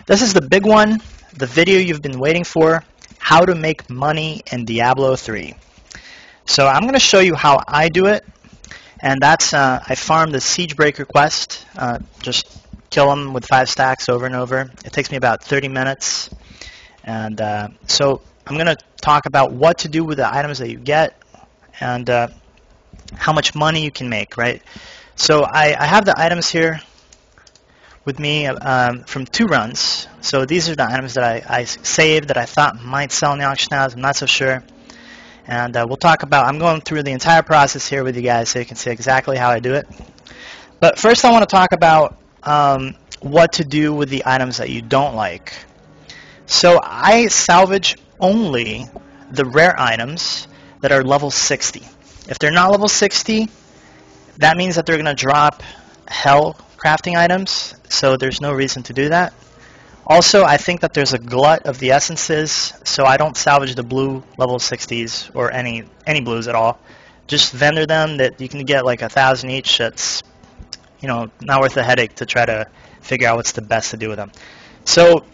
This is the big one, the video you've been waiting for, how to make money in Diablo 3. So I'm going to show you how I do it, and that's I farm the Siegebreaker quest, just kill them with 5 stacks over and over. It takes me about 30 minutes, and so I'm going to talk about what to do with the items that you get, and how much money you can make, right? So I have the items here with me from 2 runs. So these are the items that I saved that I thought might sell in the auction house. I'm not so sure. And we'll talk about, I'm going through the entire process here with you guys so you can see exactly how I do it. But first I want to talk about what to do with the items that you don't like. So I salvage only the rare items that are level 60. If they're not level 60, that means that they're going to drop hell crafting items, so there's no reason to do that. Also, I think that there's a glut of the essences, so I don't salvage the blue level 60s or any blues at all. Just vendor them that you can get like 1,000 each. It's, you know, not worth the headache to try to figure out what's the best to do with them. So,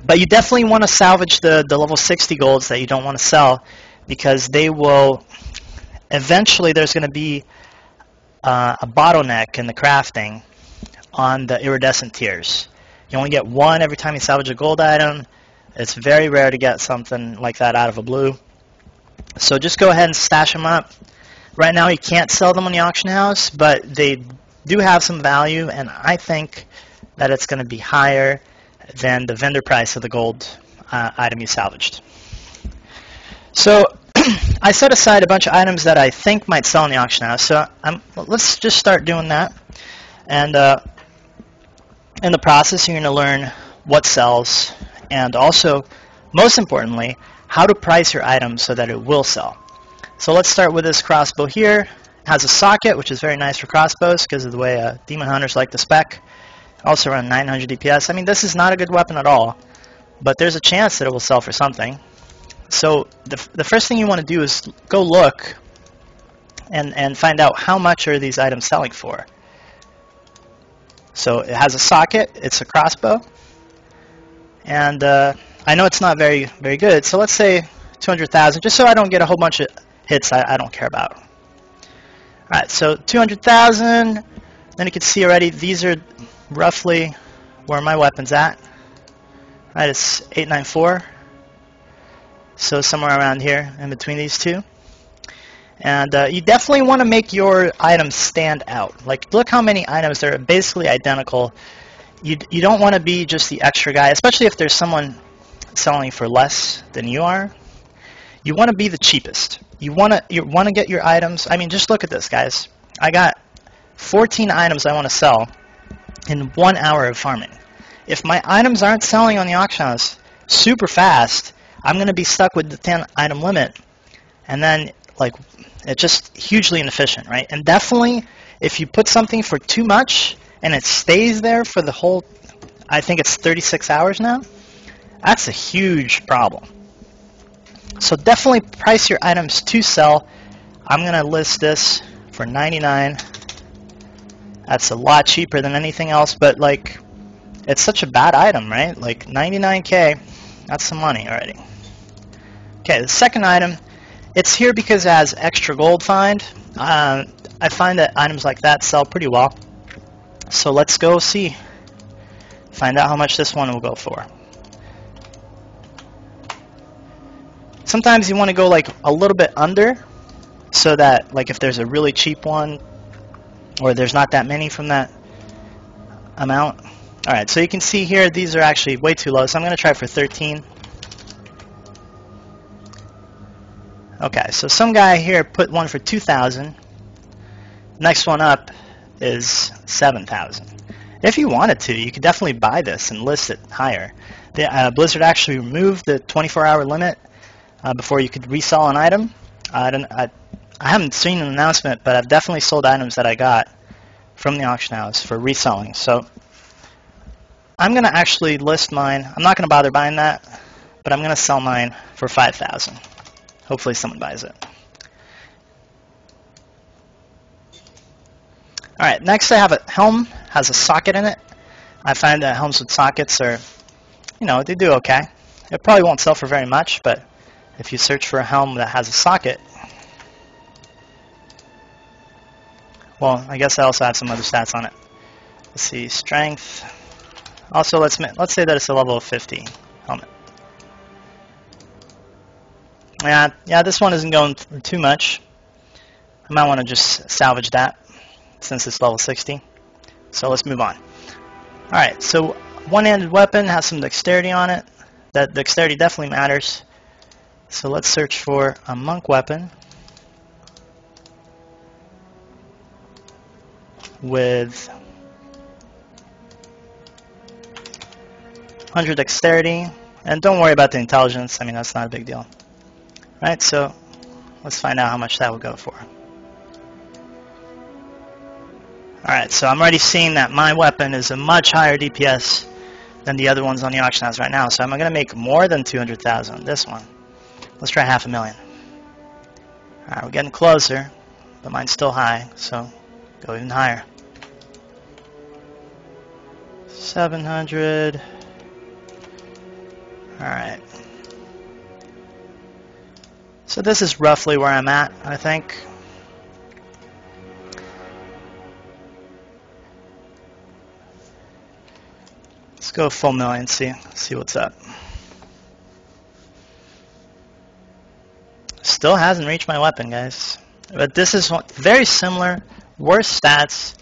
but you definitely want to salvage the level 60 golds that you don't want to sell, because they will eventually, there's going to be a bottleneck in the crafting on the iridescent tiers. You only get 1 every time you salvage a gold item. It's very rare to get something like that out of a blue. So just go ahead and stash them up. Right now you can't sell them on the auction house, but they do have some value, and I think that it's going to be higher than the vendor price of the gold item you salvaged. So I set aside a bunch of items that I think might sell in the auction house. So let's just start doing that. And in the process, you're going to learn what sells, and also, most importantly, how to price your items so that it will sell. So let's start with this crossbow here. It has a socket, which is very nice for crossbows because of the way demon hunters like the spec. Also around 900 DPS. I mean, this is not a good weapon at all, but there's a chance that it will sell for something. So the first thing you want to do is go look and find out how much are these items selling for. So it has a socket, it's a crossbow, and I know it's not very good, so let's say 200,000, just so I don't get a whole bunch of hits I don't care about. Alright, so 200,000, then you can see already these are roughly where my weapon's at. Right, it's 894, so somewhere around here in between these two. And you definitely want to make your items stand out. Like, look how many items, they're basically identical. You don't want to be just the extra guy, especially if there's someone selling for less than you are. You want to be the cheapest. You want to get your items. I mean, just look at this, guys. I got 14 items I want to sell in 1 hour of farming. If my items aren't selling on the auction house super fast, I'm going to be stuck with the 10 item limit, and then like it's just hugely inefficient, right? And definitely, if you put something for too much and it stays there for the whole, I think it's 36 hours now, that's a huge problem. So definitely price your items to sell. I'm going to list this for 99. That's a lot cheaper than anything else, but like, it's such a bad item, right? Like 99K, that's some money already. Okay, the second item, it's here because it has extra gold find. I find that items like that sell pretty well. So let's go see. Find out how much this one will go for. Sometimes you want to go like a little bit under, so that like if there's a really cheap one, or there's not that many from that amount. Alright, so you can see here these are actually way too low, so I'm going to try for 13. Okay, so some guy here put one for 2,000. Next one up is 7,000. If you wanted to, you could definitely buy this and list it higher. Blizzard actually removed the 24-hour limit before you could resell an item. I haven't seen an announcement, but I've definitely sold items that I got from the auction house for reselling. So I'm going to actually list mine. I'm not going to bother buying that, but I'm going to sell mine for 5,000. Hopefully someone buys it. Alright, next I have a helm, has a socket in it. I find that helms with sockets are you know, they do okay. It probably won't sell for very much, but if you search for a helm that has a socket, well, I guess I also have some other stats on it. Let's see, strength. Also, let's say that it's a level 50 helmet. Yeah, this one isn't going too much. I might want to just salvage that since it's level 60. So let's move on. Alright, so one-handed weapon has some dexterity on it. That dexterity definitely matters. So let's search for a monk weapon with 100 dexterity. And don't worry about the intelligence. I mean, that's not a big deal. Right, so let's find out how much that will go for. Alright, so I'm already seeing that my weapon is a much higher DPS than the other ones on the auction house right now. So I'm going to make more than 200,000 on this one. Let's try 500,000. Alright, we're getting closer, but mine's still high, so go even higher. 700. Alright. So this is roughly where I'm at, I think. Let's go full million, see what's up. Still hasn't reached my weapon, guys. But this is very similar, worse stats,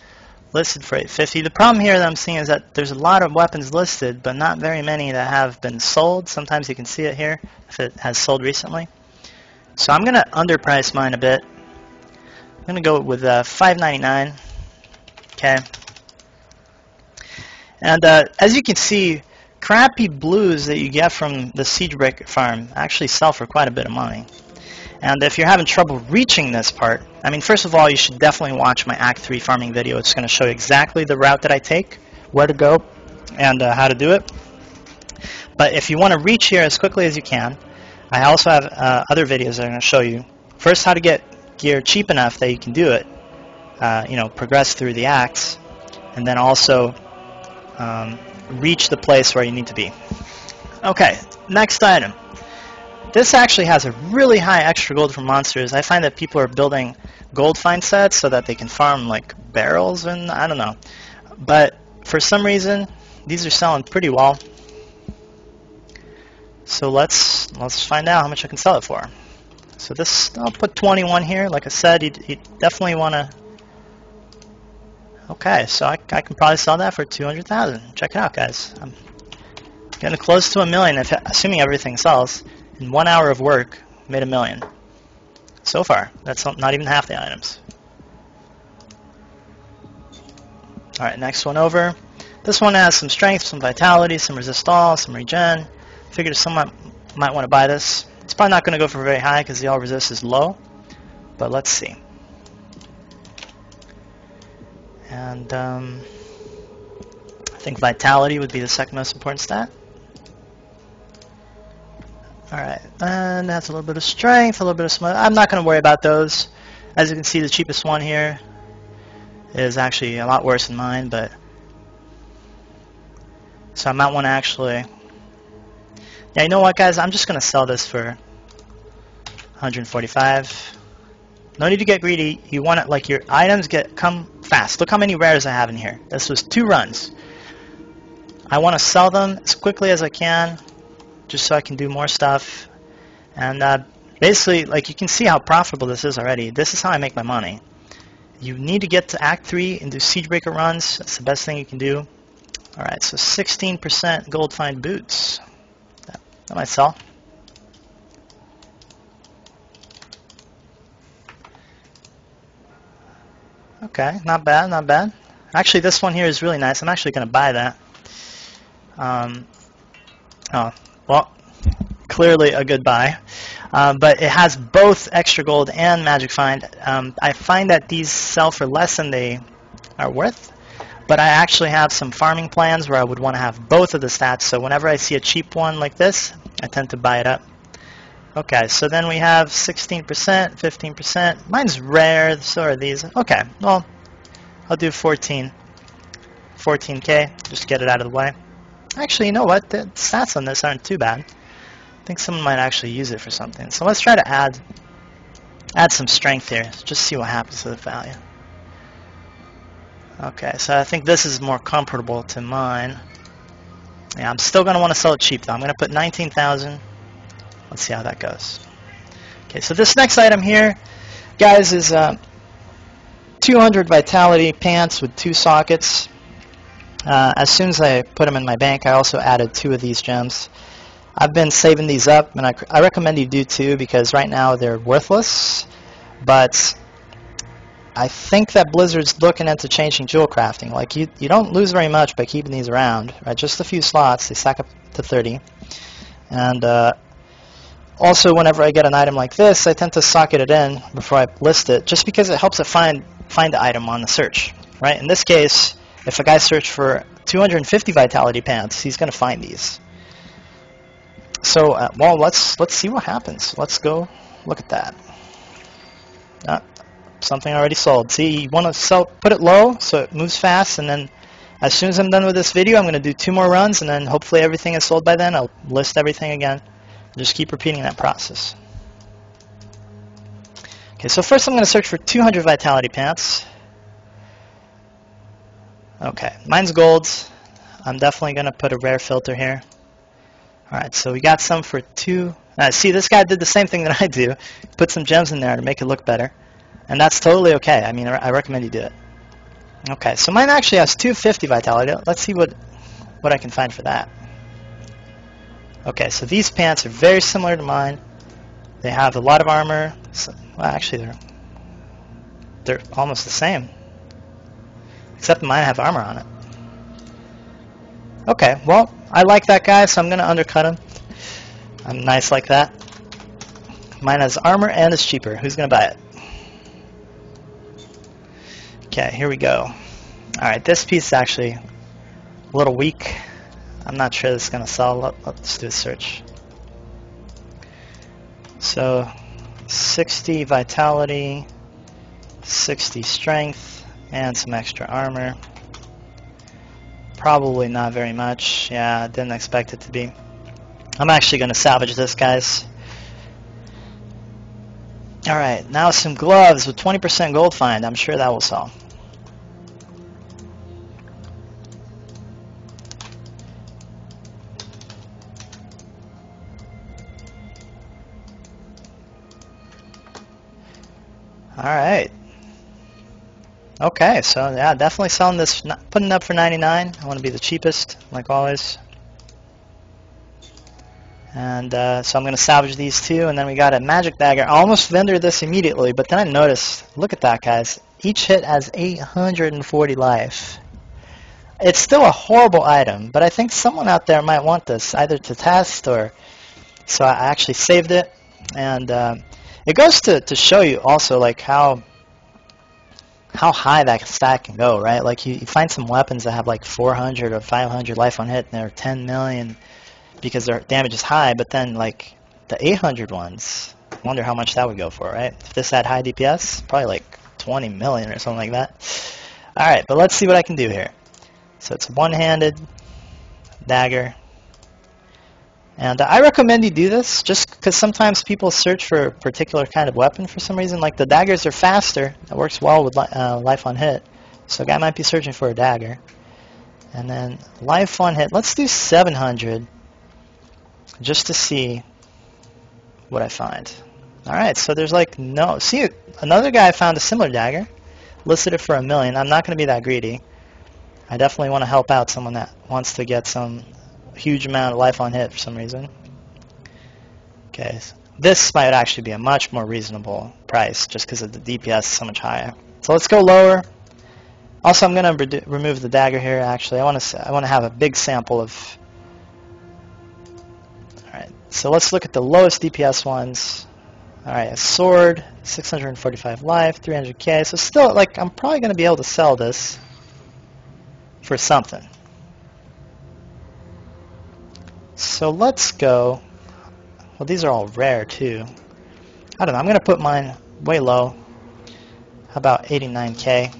listed for 850. The problem here that I'm seeing is that there's a lot of weapons listed, but not very many that have been sold. Sometimes you can see it here if it has sold recently. So I'm going to underprice mine a bit. I'm going to go with $599. Okay. And as you can see, crappy blues that you get from the Siegebreaker farm actually sell for quite a bit of money. And if you're having trouble reaching this part, I mean, first of all, you should definitely watch my Act 3 farming video. It's going to show you exactly the route that I take, where to go, and how to do it. But if you want to reach here as quickly as you can, I also have other videos that are going to show you, first, how to get gear cheap enough that you can do it, you know, progress through the acts, and then also reach the place where you need to be. Okay, next item. This actually has a really high extra gold for monsters. I find that people are building gold find sets so that they can farm like barrels and I don't know. But for some reason, these are selling pretty well. So let's find out how much I can sell it for. So this, I'll put 21 here. Like I said, you definitely want to. Okay, so I can probably sell that for 200,000. Check it out, guys. I'm getting close to $1 million, assuming everything sells. In 1 hour of work, made $1 million. So far, that's not even half the items. Alright, next one over. This one has some strength, some vitality, some resist all, some regen. Figured someone might want to buy this. It's probably not going to go for very high because the all resist is low. But let's see. And I think vitality would be the second most important stat. Alright, and that's a little bit of strength, a little bit of smooth. I'm not going to worry about those. As you can see, the cheapest one here is actually a lot worse than mine, but so I might want to actually. Yeah, you know what, guys? I'm just going to sell this for 145. No need to get greedy. You want it like your items come fast. Look how many rares I have in here. This was 2 runs. I want to sell them as quickly as I can, just so I can do more stuff. And basically, like, you can see how profitable this is already. This is how I make my money. You need to get to Act 3 and do Siegebreaker runs. That's the best thing you can do. Alright, so 16% gold find boots. That might sell. Okay, not bad, not bad. Actually, this one here is really nice. I'm actually going to buy that. Oh, well, clearly a good buy. But it has both extra gold and magic find. I find that these sell for less than they are worth. But I actually have some farming plans where I would want to have both of the stats. So whenever I see a cheap one like this, I tend to buy it up. Okay, so then we have 16%, 15%. Mine's rare, so are these. Okay, well, I'll do 14. 14K, just to get it out of the way. Actually, you know what? The stats on this aren't too bad. I think someone might actually use it for something. So let's try to add some strength here. Just see what happens to the value. Okay, so I think this is more comparable to mine. Yeah, I'm still going to want to sell it cheap though. I'm going to put 19,000. Let's see how that goes. Okay, so this next item here, guys, is 200 vitality pants with 2 sockets. As soon as I put them in my bank, I also added 2 of these gems. I've been saving these up, and I recommend you do too, because right now they're worthless. But I think that Blizzard's looking into changing jewel crafting. Like you don't lose very much by keeping these around. Right? Just a few slots. They stack up to 30. And also, whenever I get an item like this, I tend to socket it in before I list it, just because it helps it find the item on the search. Right? In this case, if a guy searched for 250 vitality pants, he's going to find these. So, well, let's see what happens. Let's go look at that. Something already sold. See, you want to put it low so it moves fast, and then as soon as I'm done with this video, I'm going to do 2 more runs, and then hopefully everything is sold by then. I'll list everything again. Just keep repeating that process. Okay, so first I'm going to search for 200 vitality pants. Okay, mine's gold. I'm definitely going to put a rare filter here. Alright, so we got some for 2. See, this guy did the same thing that I do. Put some gems in there to make it look better. And that's totally okay. I mean, I recommend you do it. Okay, so mine actually has 250 vitality. Let's see what I can find for that. Okay, so these pants are very similar to mine. They have a lot of armor. So, well, actually, they're almost the same. Except mine have armor on it. Okay, well, I like that guy, so I'm going to undercut him. I'm nice like that. Mine has armor and it's cheaper. Who's going to buy it? Okay, here we go. Alright, this piece is actually a little weak. I'm not sure this is going to sell. Let's do a search. So, 60 vitality, 60 strength, and some extra armor. Probably not very much. Yeah, I didn't expect it to be. I'm actually going to salvage this, guys. Alright, now some gloves with 20% gold find. I'm sure that will sell. Alright. Okay, so yeah, definitely selling this, putting it up for 99. I want to be the cheapest, like always. And so I'm going to salvage these 2, and then we got a magic dagger. I almost vendored this immediately, but then I noticed, look at that, guys. Each hit has 840 life. It's still a horrible item, but I think someone out there might want this, either to test or... So I actually saved it, and it goes to show you also like how high that stack can go, right? Like you find some weapons that have like 400 or 500 life on hit, and they're 10 million because their damage is high, but then like the 800 ones, I wonder how much that would go for, right? If this had high DPS, probably like 20 million or something like that. Alright, but let's see what I can do here. So it's one-handed dagger. And I recommend you do this just because sometimes people search for a particular kind of weapon for some reason. Like the daggers are faster. That works well with life on hit. So a guy might be searching for a dagger. And then life on hit. Let's do 700 just to see what I find. Alright, so there's like no... See, another guy found a similar dagger. Listed it for $1 million. I'm not going to be that greedy. I definitely want to help out someone that wants to get some... huge amount of life on hit for some reason. Okay, so this might actually be a much more reasonable price just because of the DPS is so much higher. So let's go lower. Also, I'm going to remove the dagger here. Actually, I want to have a big sample of. All right, so let's look at the lowest DPS ones. All right, a sword, 645 life, 300k. So still, like, I'm probably going to be able to sell this for something. So let's go. Well, these are all rare too. I don't know. I'm going to put mine way low. How about 89k?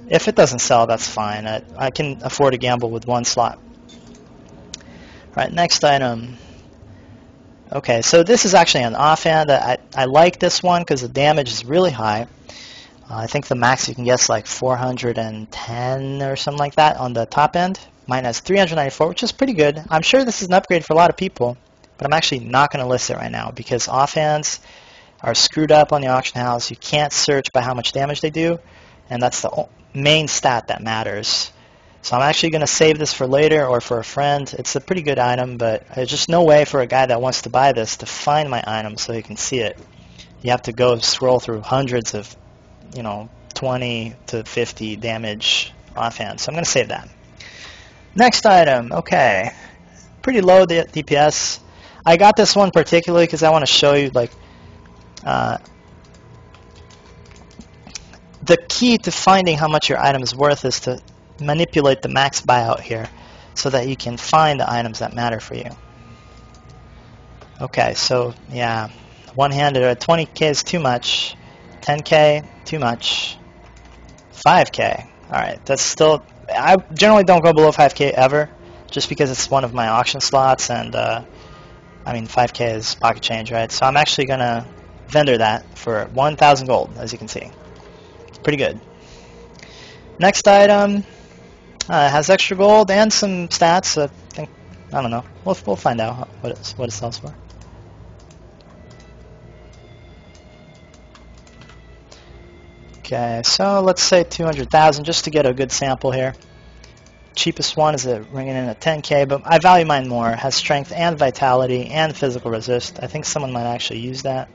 If it doesn't sell, that's fine. I can afford to gamble with one slot. Alright, next item. Okay, so this is actually an offhand. I like this one because the damage is really high. I think the max you can get is like 410 or something like that on the top end. Mine has 394, which is pretty good. I'm sure this is an upgrade for a lot of people, but I'm actually not going to list it right now because offhands are screwed up on the auction house. You can't search by how much damage they do, and that's the main stat that matters. So I'm actually going to save this for later or for a friend. It's a pretty good item, but there's just no way for a guy that wants to buy this to find my item so he can see it. You have to go scroll through hundreds of, 20 to 50 damage offhand. So I'm going to save that. Next item, okay. Pretty low DPS. I got this one particularly because I want to show you the key to finding how much your item is worth is to manipulate the max buyout here so that you can find the items that matter for you. Okay, so yeah, one-handed at 20k is too much, 10k too much, 5k. Alright, that's still, I generally don't go below 5k ever just because it's one of my auction slots, and I mean 5k is pocket change, right? So I'm actually going to vendor that for 1,000 gold, as you can see. It's pretty good. Next item has extra gold and some stats. I don't know. We'll find out what it sells for. Okay, so let's say 200,000 just to get a good sample here. Cheapest one is ringing in at 10k, but I value mine more. It has strength and vitality and physical resist. I think someone might actually use that.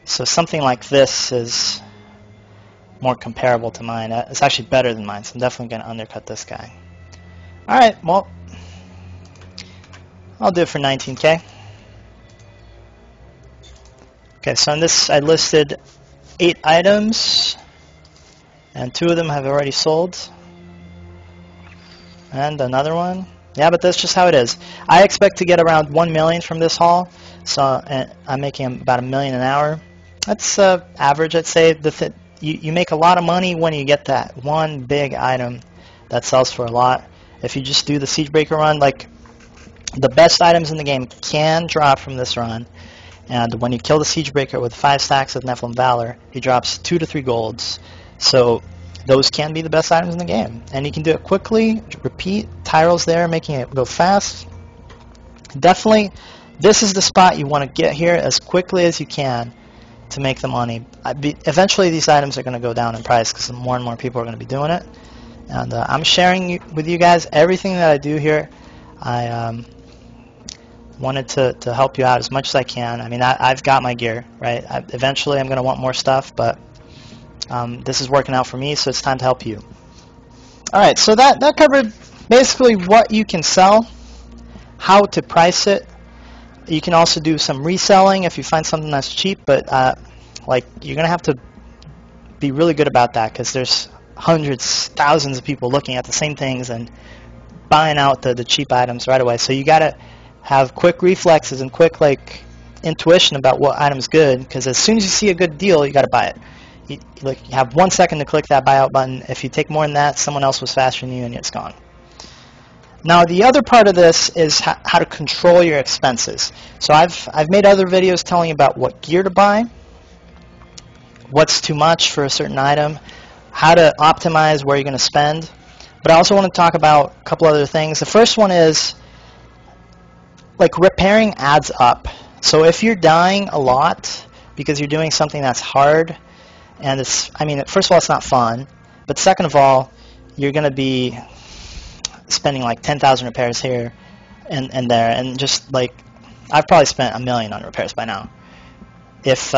So something like this is more comparable to mine. It's actually better than mine, so I'm definitely going to undercut this guy. Alright, well, I'll do it for 19k. Okay, so on this I listed 8 items, and 2 of them have already sold. And another one. Yeah, but that's just how it is. I expect to get around 1 million from this haul, so I'm making about $1 million an hour. That's average, I'd say. You make a lot of money when you get that one big item that sells for a lot. If you just do the Siegebreaker run, like the best items in the game can drop from this run. And when you kill the Siegebreaker with 5 stacks of Nephilim Valor, he drops 2 to 3 golds. So those can be the best items in the game. And you can do it quickly, repeat, Tyrell's there, making it go fast. Definitely, this is the spot you want to get here as quickly as you can to make the money. Eventually these items are going to go down in price because more and more people are going to be doing it. And I'm sharing with you guys everything that I do here. I wanted to help you out as much as I can. I mean, I've got my gear, right? Eventually I'm going to want more stuff, but this is working out for me, so it's time to help you. Alright, so that covered basically what you can sell, how to price it. You can also do some reselling if you find something that's cheap, but like you're going to have to be really good about that because there's hundreds, thousands of people looking at the same things and buying out the cheap items right away. So you got to have quick reflexes and quick intuition about what item's good, because as soon as you see a good deal, you got to buy it. You have 1 second to click that buyout button. If you take more than that, someone else was faster than you and it's gone. Now the other part of this is how to control your expenses. So I've made other videos telling you about what gear to buy, what's too much for a certain item, how to optimize where you're going to spend. But I also want to talk about a couple other things. The first one is repairing adds up. So if you're dying a lot because you're doing something that's hard, and first of all, it's not fun, but second of all, you're going to be spending like 10,000 repairs here and there, and just I've probably spent $1 million on repairs by now. If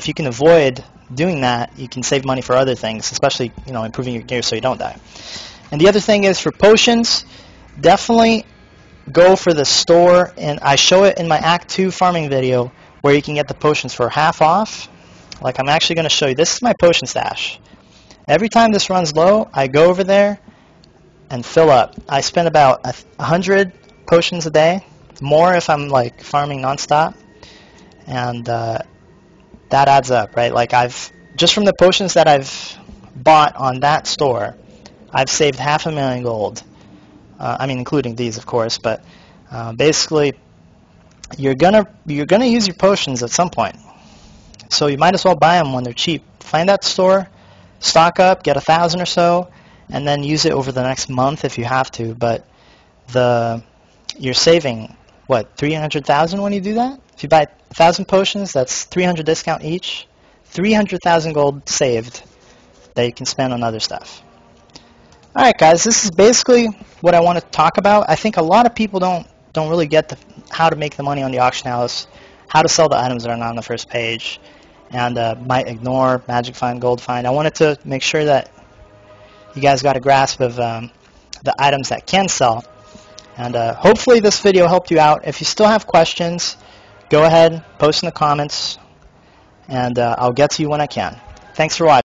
you can avoid doing that, you can save money for other things, especially improving your gear so you don't die. And the other thing is for potions, definitely go for the store, and I show it in my Act 2 farming video where you can get the potions for half off. Like I'm actually going to show you. This is my potion stash. Every time this runs low, I go over there and fill up. I spend about 100 potions a day, more if I'm farming nonstop, and that adds up, right? Just from the potions that I've bought on that store, I've saved 500,000 gold I mean, including these, of course. But basically, you're gonna use your potions at some point. So you might as well buy them when they're cheap. Find that store, stock up, get 1,000 or so, and then use it over the next month if you have to. But you're saving, what, 300,000 when you do that? If you buy 1,000 potions, that's 300 discount each. 300,000 gold saved that you can spend on other stuff. Alright guys, this is basically what I want to talk about. I think a lot of people don't really get how to make the money on the auction house, how to sell the items that are not on the first page, and might ignore magic find, gold find. I wanted to make sure that you guys got a grasp of the items that can sell. And hopefully this video helped you out. If you still have questions, go ahead, post in the comments, and I'll get to you when I can. Thanks for watching.